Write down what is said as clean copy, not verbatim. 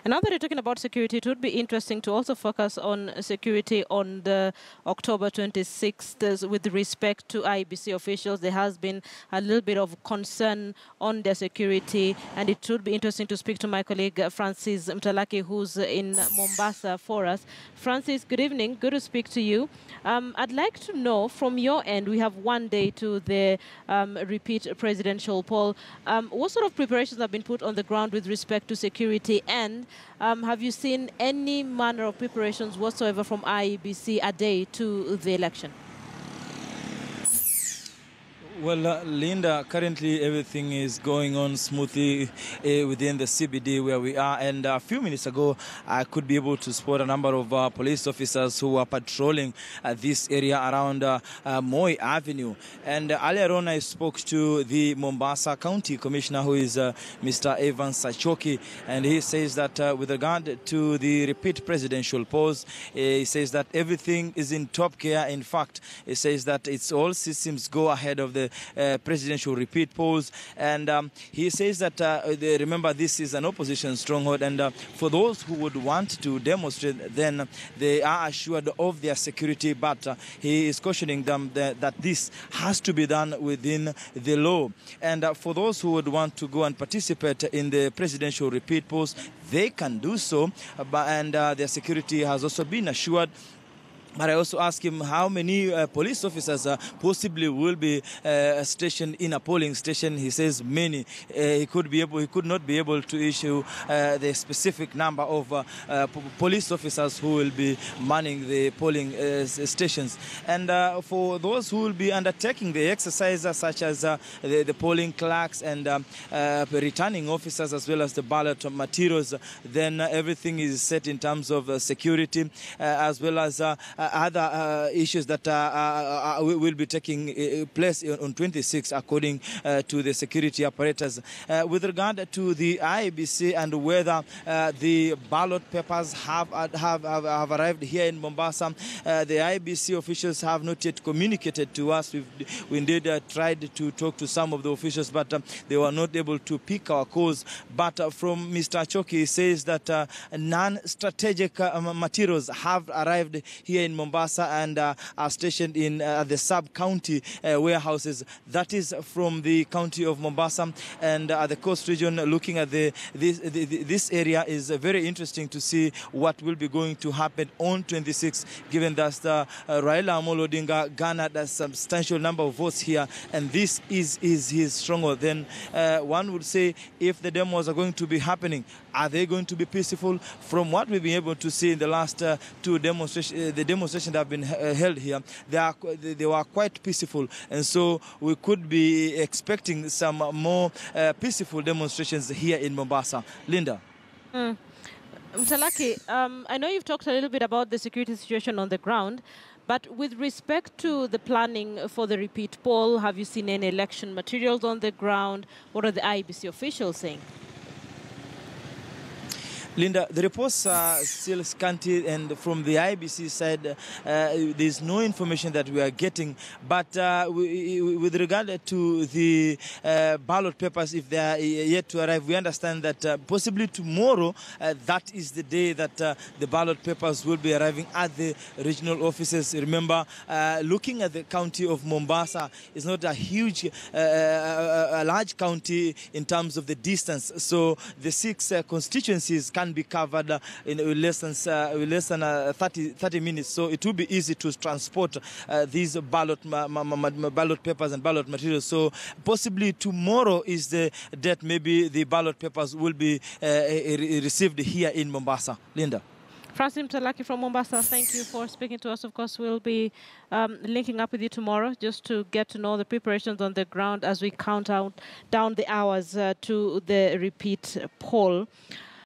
And now that you're talking about security, it would be interesting to also focus on security on the October 26th with respect to IEBC officials. There has been a little bit of concern on their security, and it would be interesting to speak to my colleague Francis Mtalaki, who's in Mombasa for us. Francis, good evening. Good to speak to you. I'd like to know from your end, we have one day to the repeat presidential poll. What sort of preparations have been put on the ground with respect to security, and have you seen any manner of preparations whatsoever from IEBC a day to the election? Well, Linda, currently everything is going on smoothly within the CBD where we are. And a few minutes ago, I could be able to spot a number of police officers who are patrolling this area around Moi Avenue. And earlier on, I spoke to the Mombasa County Commissioner, who is Mr. Evans Sachoki. And he says that with regard to the repeat presidential polls, he says that everything is in top gear. In fact, he says that it's all systems go ahead of the presidential repeat polls. And he says that, remember, this is an opposition stronghold, and for those who would want to demonstrate, then they are assured of their security, but he is cautioning them that this has to be done within the law. And for those who would want to go and participate in the presidential repeat polls, they can do so, and their security has also been assured. But I also asked him how many police officers possibly will be stationed in a polling station. He says many. He could not be able to issue the specific number of police officers who will be manning the polling stations. And for those who will be undertaking the exercise, such as the polling clerks and returning officers, as well as the ballot materials, then everything is set in terms of security, as well as other issues that will be taking place on 26, according to the security apparatus. With regard to the IEBC and whether the ballot papers have arrived here in Mombasa, the IEBC officials have not yet communicated to us. We indeed tried to talk to some of the officials, but they were not able to pick our calls. But from Mr. Choki, he says that non-strategic materials have arrived here in Mombasa and are stationed in the sub-county warehouses. That is from the county of Mombasa and the coast region. Looking at this area is very interesting to see what will be going to happen on 26, given that Raila Amolo Odinga garnered a substantial number of votes here, and this is his stronghold. Then one would say, if the demos are going to be happening, are they going to be peaceful? From what we've been able to see in the last two demonstrations, the demonstrations that have been held here, they were quite peaceful, and so we could be expecting some more peaceful demonstrations here in Mombasa. Linda. Mtalaki, I know you've talked a little bit about the security situation on the ground, but with respect to the planning for the repeat poll, have you seen any election materials on the ground? What are the IEBC officials saying? Linda, the reports are still scanty, and from the IBC side, there's no information that we are getting. But with regard to the ballot papers, if they are yet to arrive, we understand that possibly tomorrow, that is the day that the ballot papers will be arriving at the regional offices. Remember, looking at the county of Mombasa, is not a huge, a large county in terms of the distance. So the 6 constituencies can be covered in less than 30 minutes, so it will be easy to transport these ballot papers and ballot materials. So possibly tomorrow is the date. Maybe the ballot papers will be received here in Mombasa. Linda. Francis Mtalaki from Mombasa, thank you for speaking to us. Of course, we'll be linking up with you tomorrow just to get to know the preparations on the ground as we count down the hours to the repeat poll.